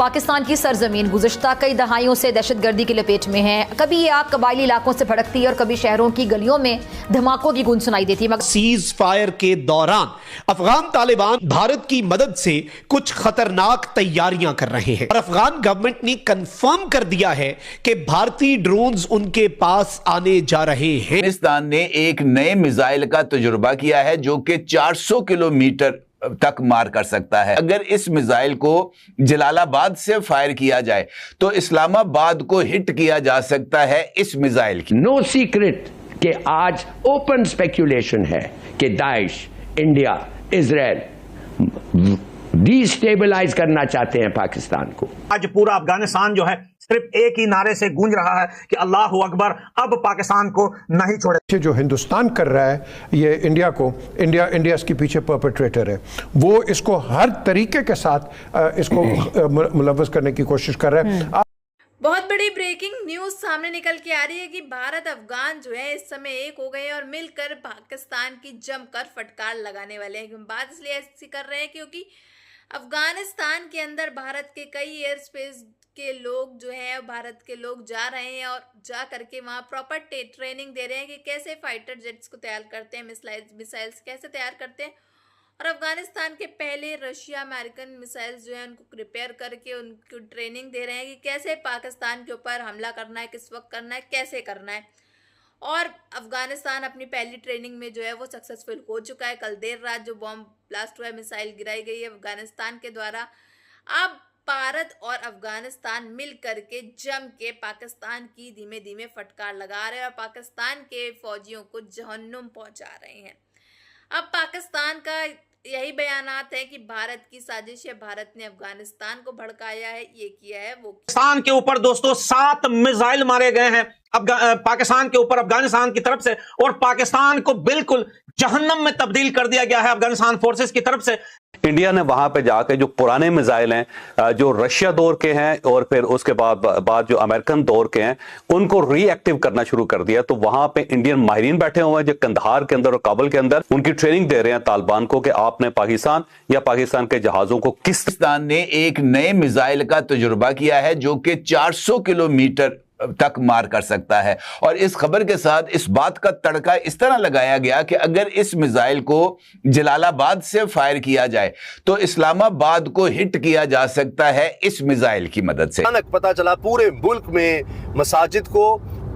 पाकिस्तान की सरजमीन गुज़श्ता कई दहाइयों से दहशतगर्दी की लपेट में है। कभी ये आग कबायली इलाकों से भड़कती है और कभी शहरों की गलियों में धमाकों की गूंज सुनाई देती है। मगर सीज फायर के दौरान अफगान तालिबान भारत की मदद से कुछ खतरनाक तैयारियां कर रहे हैं और अफगान गवर्नमेंट ने कंफर्म कर दिया है कि भारतीय ड्रोन्स उनके पास आने जा रहे हैं। पाकिस्तान ने एक नए मिसाइल का तजुर्बा किया है जो कि 400 किलोमीटर तक मार कर सकता है। अगर इस मिसाइल को जलालाबाद से फायर किया जाए तो इस्लामाबाद को हिट किया जा सकता है इस मिसाइल की। नो सीक्रेट कि आज ओपन स्पेक्यूलेशन है कि दाइश, इंडिया, इजराइल डिस्टेबलाइज करना चाहते हैं पाकिस्तान को। आज पूरा अफगानिस्तान जो है सिर्फ एक ही नारे से गूंज रहा है कि अल्लाह अकबर, अब पाकिस्तान को नहीं छोड़े। जो हिंदुस्तान कर रहा है ये इंडिया इसके पीछे परपेट्रेटर है। वो इसको हर तरीके के साथ इसको मुलव्वस करने की कोशिश कर रहा है। बहुत बड़ी ब्रेकिंग न्यूज सामने निकल के आ रही है कि भारत अफगान जो है इस समय एक हो गए हैं और मिलकर पाकिस्तान की जमकर फटकार लगाने वाले हैं। हम बात इसलिए ऐसी कर रहे हैं क्योंकि अफगानिस्तान के अंदर भारत के कई एयर स्पेस के लोग जो हैं भारत के लोग जा रहे हैं और जा करके वहाँ प्रॉपर ट्रेनिंग दे रहे हैं कि कैसे फाइटर जेट्स को तैयार करते हैं, मिसाइल्स कैसे तैयार करते हैं। और अफगानिस्तान के पहले रशिया अमेरिकन मिसाइल्स जो है उनको प्रिपेयर करके उनको ट्रेनिंग दे रहे हैं कि कैसे पाकिस्तान के ऊपर हमला करना है, किस वक्त करना है, कैसे करना है। और अफगानिस्तान अपनी पहली ट्रेनिंग में जो है वो सक्सेसफुल हो चुका है। कल देर रात जो बॉम्ब ब्लास्ट हुआ है, मिसाइल गिराई गई है अफगानिस्तान के द्वारा। अब भारत और अफगानिस्तान मिल करके जम के पाकिस्तान की धीमे धीमे फटकार लगा रहे हैं और पाकिस्तान के फौजियों को जहन्नुम पहुंचा रहे हैं। अब पाकिस्तान का यही बयानात है कि भारत की साजिश है, भारत ने अफगानिस्तान को भड़काया है, ये किया है, वो पाकिस्तान के ऊपर दोस्तों 7 मिसाइल मारे गए हैं पाकिस्तान के ऊपर अफगानिस्तान की तरफ से, और पाकिस्तान को बिल्कुल जहन्नम में तब्दील कर दिया गया है अफगानिस्तान फोर्सेस की तरफ से। इंडिया ने वहां पे जाकर जो पुराने मिसाइल हैं जो रशिया दौर के हैं और फिर उसके बाद जो अमेरिकन दौर के हैं उनको रीएक्टिव करना शुरू कर दिया। तो वहां पे इंडियन माहिरीन बैठे हुए हैं जो कंधार के अंदर और काबुल के अंदर उनकी ट्रेनिंग दे रहे हैं तालिबान को कि आपने पाकिस्तान या पाकिस्तान के जहाजों को किस। पाकिस्तान ने एक नए मिसाइल का तजुर्बा किया है जो कि 400 किलोमीटर तक मार कर सकता है। और इस खबर के साथ इस बात का तड़का इस तरह लगाया गया कि अगर इस मिसाइल को जलालाबाद से फायर किया जाए तो इस्लामाबाद को हिट किया जा सकता है इस मिसाइल की मदद से। अचानक पता चला पूरे मुल्क में मसाजिद को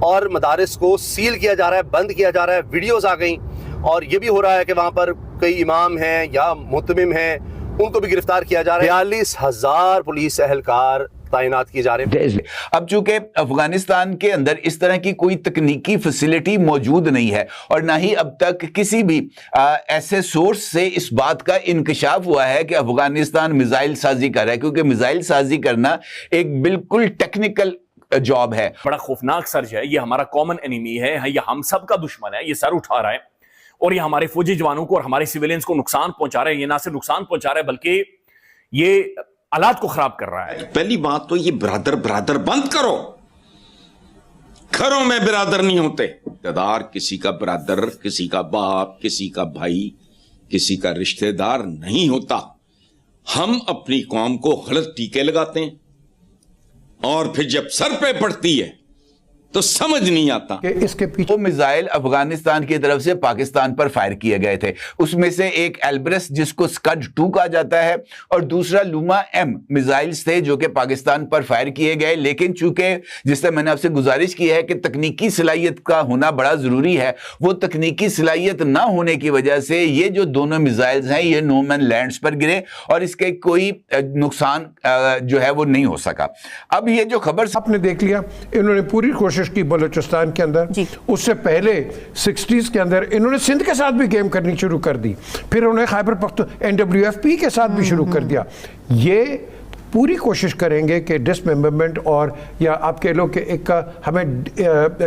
और मदारिस को सील किया जा रहा है, बंद किया जा रहा है। वीडियोस आ गई और यह भी हो रहा है कि वहां पर कई इमाम हैं या मुतमिम हैं, उनको भी गिरफ्तार किया जा रहा है। 42,000 पुलिस एहलकार तैनात किए जा रहे हैं। अब चूंकि अफगानिस्तान के अंदर इस तरह की कोई तकनीकी फैसिलिटी मौजूद नहीं है और ना ही अब तक किसी भी ऐसे सोर्स से इस बात का इंकशाफ हुआ है कि अफगानिस्तान मिसाइल साजी कर रहा है, क्योंकि मिसाइल साजी करना एक बिल्कुल टेक्निकल जॉब है। बड़ा खौफनाक सर्ज है, ये हमारा कॉमन एनिमी है, ये हम सब का दुश्मन है, ये सर उठा रहा है और ये हमारे फौजी जवानों को और हमारे सिविलियंस को नुकसान पहुंचा रहा है। ये ना सिर्फ नुकसान पहुंचा रहा है बल्कि ये हालात को खराब कर रहा है। पहली बात तो ये बिरादर बंद करो, घरों में बिरादर नहीं होते। रिश्तेदार किसी का बिरादर, किसी का बाप, किसी का भाई, किसी का रिश्तेदार नहीं होता। हम अपनी कौम को गलत टीके लगाते हैं और फिर जब सर पे पड़ती है तो समझ नहीं आता कि इसके पीछे वो मिसाइल अफगानिस्तान की तरफ से पाकिस्तान पर फायर किए गए थे। उसमें से एक एल्ब्रस जिसको स्कड 2 कहा जाता है और दूसरा लूमा M मिसाइल्स थे जो कि पाकिस्तान पर फायर किए गए। लेकिन चूंकि जिससे मैंने आपसे गुजारिश की है कि तकनीकी सलाहियत का होना बड़ा जरूरी है, वो तकनीकी सलाहियत ना होने की वजह से ये जो दोनों मिसाइल्स हैं ये नो मैन लैंड्स पर गिरे और इसके कोई नुकसान जो है वो नहीं हो सका। अब ये जो खबर आपने देख लिया, इन्होंने पूरी कोशिश की बलूचिस्तान के अंदर, उससे पहले 60s के अंदर इन्होंने सिंध के साथ भी गेम करनी शुरू कर दी, फिर उन्होंने खैबर पख्तूनख्वा NWFP के साथ भी शुरू कर दिया। ये पूरी कोशिश करेंगे कि डिसमेंबरमेंट और या आप कह लो कि एक हमें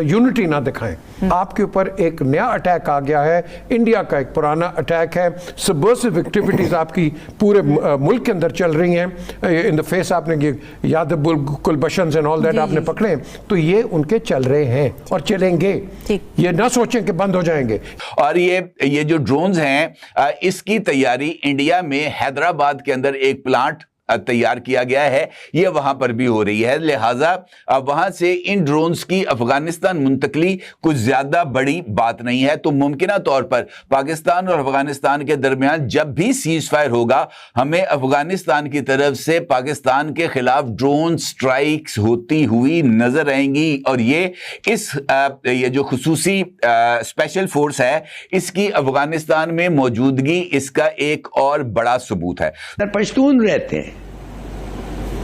यूनिटी ना दिखाएं। आपके ऊपर एक नया अटैक आ गया है, इंडिया का एक पुराना अटैक है। सबवर्सिव एक्टिविटीज आपकी पूरे मुल्क के अंदर चल रही हैं। इन द फेस आपने यादव गुलबशंस एंड ऑल दैट आपने पकड़े, तो ये उनके चल रहे हैं और चलेंगे। ये ना सोचें कि बंद हो जाएंगे। और ये जो ड्रोन्स हैं इसकी तैयारी इंडिया में हैदराबाद के अंदर एक प्लांट तैयार किया गया है ये वहां पर भी हो रही है। लिहाजा अब वहां से इन ड्रोन्स की अफगानिस्तान मुंतकली कुछ ज्यादा बड़ी बात नहीं है। तो मुमकिना तौर पर पाकिस्तान और अफगानिस्तान के दरमियान जब भी सीज फायर होगा, हमें अफगानिस्तान की तरफ से पाकिस्तान के खिलाफ ड्रोन स्ट्राइक्स होती हुई नजर आएंगी। और ये जो खुसूसी स्पेशल फोर्स है, इसकी अफगानिस्तान में मौजूदगी इसका एक और बड़ा सबूत है। पश्तून रहते हैं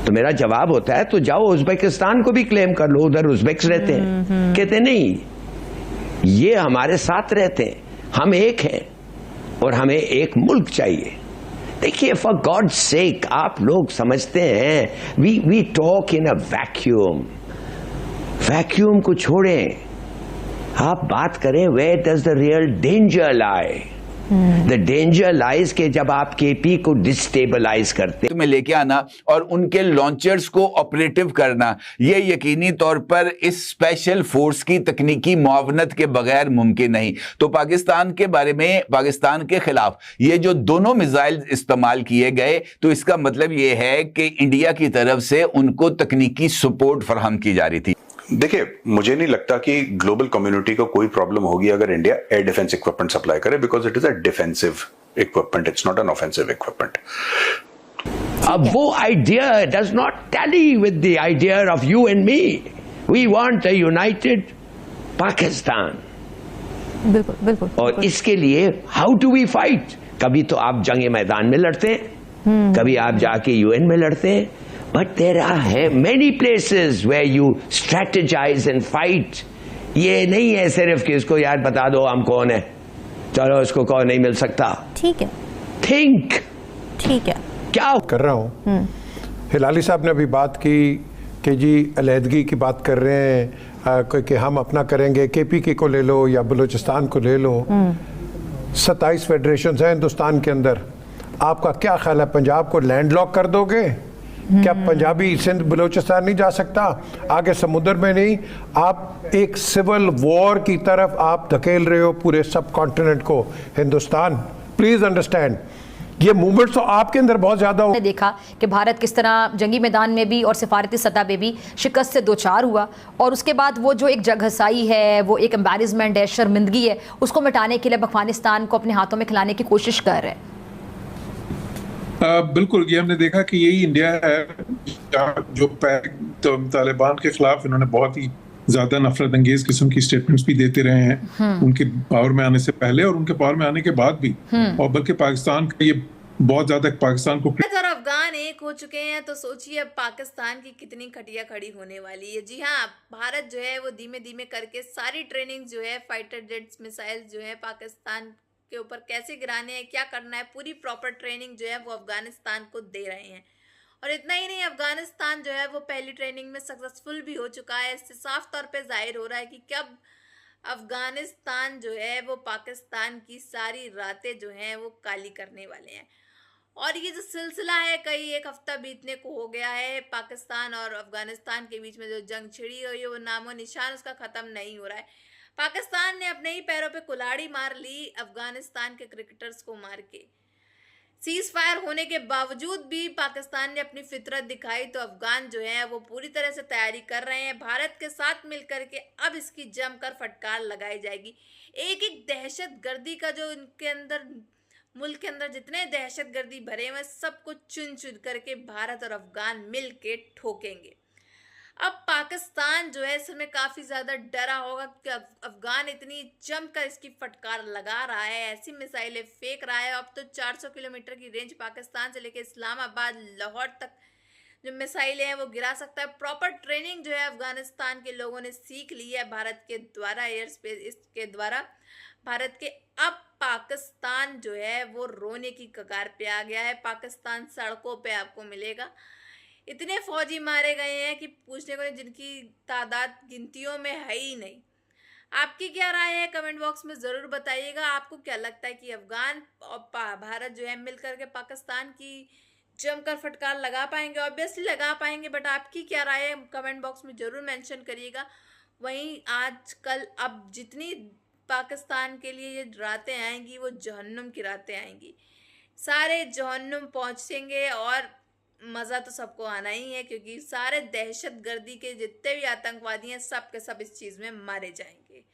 तो मेरा जवाब होता है तो जाओ उज्बेकिस्तान को भी क्लेम कर लो, उधर उज्बेक्स रहते हैं। कहते नहीं, ये हमारे साथ रहते हैं, हम एक हैं और हमें एक मुल्क चाहिए। देखिए, फॉर गॉड सेक, आप लोग समझते हैं we talk in a vacuum. Vacuum को छोड़ें, आप बात करें where does the real danger lie. The danger lies के जब आप केपी को डिस्टेबलाइज करते में लेके आना और उनके लॉन्चर्स को ऑपरेटिव करना, ये यकीनी तौर पर इस स्पेशल फोर्स की तकनीकी मुआवनत के बगैर मुमकिन नहीं। तो पाकिस्तान के बारे में, पाकिस्तान के खिलाफ ये जो दोनों मिसाइल इस्तेमाल किए गए, तो इसका मतलब ये है कि इंडिया की तरफ से उनको तकनीकी सपोर्ट फराहम की जा रही थी। देखिए, मुझे नहीं लगता कि ग्लोबल कम्युनिटी को कोई प्रॉब्लम होगी अगर India air defence equipment supply करे, because it is a defensive equipment, it's not an offensive equipment. अब वो idea does not tally with the idea of you and me. We want a united Pakistan. बिल्कुल बिल्कुल। और इसके लिए how do we fight? कभी तो आप जंग मैदान में लड़ते हैं, कभी आप जाके यूएन में लड़ते हैं, but there are many places where you strategize and fight. ये नहीं है सिर्फ कि इसको यार बता दो हम कौन है, चलो इसको कौन नहीं मिल सकता। ठीक है, थिंक। ठीक है, क्या कर रहा हूँ। हिलाली साहब ने अभी बात की कि जी अलहदगी की बात कर रहे हैं कि हम अपना करेंगे, केपीके को ले लो या बलूचिस्तान को ले लो। 27 फेडरेशन हैं हिंदुस्तान के अंदर। आपका क्या ख्याल है, पंजाब को लैंडलॉक कर दोगे? क्या पंजाबी सिंध बलूचिस्तान नहीं जा सकता? आगे समुद्र में नहीं, आप एक सिविल वॉर की तरफ आप धकेल रहे हो पूरे सब कॉन्टिनेंट को, हिंदुस्तान। प्लीज अंडरस्टैंड, ये मूवमेंट तो आपके अंदर बहुत ज्यादा हो। देखा कि भारत किस तरह जंगी मैदान में भी और सिफारती सतह पे भी शिकस्त से दो चार हुआ, और उसके बाद वो जो एक जगहसाई है, वो एक एम्बैरेसमेंट है, शर्मिंदगी है, उसको मिटाने के लिए अफगानिस्तान को अपने हाथों में खिलाने की कोशिश कर रहे हैं। बिल्कुल, ये हमने देखा कि यही इंडिया है जो तालिबान के खिलाफ इन्होंने बहुत ही ज्यादा नफरत अंगेज किस्म की स्टेटमेंट्स भी देते रहे हैं, उनके पावर में आने से पहले और उनके पावर में आने के बाद भी। और बल्कि पाकिस्तान का ये बहुत ज्यादा पाकिस्तान को और अफगान एक हो चुके हैं, तो सोचिए अब पाकिस्तान की कितनी खटिया खड़ी होने वाली है। जी हाँ, भारत जो है वो धीमे धीमे करके सारी ट्रेनिंग जो है, फाइटर जेट्स, मिसाइल जो है पाकिस्तान के ऊपर कैसे गिराने हैं, क्या करना है, पूरी प्रॉपर ट्रेनिंग जो है वो अफगानिस्तान को दे रहे हैं। और इतना ही नहीं, अफगानिस्तान जो है वो पहली ट्रेनिंग में सक्सेसफुल भी हो चुका है। इससे साफ तौर पे जाहिर हो रहा है कि कब अफगानिस्तान जो है वो पाकिस्तान की सारी रातें जो हैं वो काली करने वाले हैं। और ये जो सिलसिला है, कई एक हफ्ता बीतने को हो गया है, पाकिस्तान और अफगानिस्तान के बीच में जो जंग छिड़ी हुई है वो नामो निशान उसका ख़त्म नहीं हो रहा है। पाकिस्तान ने अपने ही पैरों पे कुल्हाड़ी मार ली अफगानिस्तान के क्रिकेटर्स को मार के। सीज फायर होने के बावजूद भी पाकिस्तान ने अपनी फितरत दिखाई, तो अफगान जो है वो पूरी तरह से तैयारी कर रहे हैं। भारत के साथ मिलकर के अब इसकी जमकर फटकार लगाई जाएगी। एक एक दहशत गर्दी का जो इनके अंदर, मुल्क के अंदर जितने दहशत गर्दी भरे हुए, सबको चुन चुन करके भारत और अफगान मिल के ठोकेंगे। अब पाकिस्तान जो है इसमें काफ़ी ज़्यादा डरा होगा कि अफगान इतनी जमकर इसकी फटकार लगा रहा है, ऐसी मिसाइलें फेंक रहा है। अब तो 400 किलोमीटर की रेंज पाकिस्तान से लेकर इस्लामाबाद, लाहौर तक जो मिसाइलें हैं वो गिरा सकता है। प्रॉपर ट्रेनिंग जो है अफगानिस्तान के लोगों ने सीख ली है भारत के द्वारा, एयर स्पेस के द्वारा भारत के। अब पाकिस्तान जो है वो रोने की कगार पे आ गया है। पाकिस्तान सड़कों पे आपको मिलेगा। इतने फौजी मारे गए हैं कि पूछने को नहीं, जिनकी तादाद गिनतियों में है ही नहीं। आपकी क्या राय है, कमेंट बॉक्स में ज़रूर बताइएगा। आपको क्या लगता है कि अफगान और भारत जो है मिलकर के पाकिस्तान की जमकर फटकार लगा पाएंगे? ऑब्वियसली लगा पाएंगे, बट आपकी क्या राय है कमेंट बॉक्स में ज़रूर मेंशन करिएगा। वहीं आजकल अब जितनी पाकिस्तान के लिए ये रातें आएंगी वो जहन्नुम की रातें आएंगी। सारे जहन्नुम पहुँचेंगे और मज़ा तो सबको आना ही है, क्योंकि सारे दहशतगर्दी के जितने भी आतंकवादी हैं सब के सब इस चीज़ में मारे जाएंगे।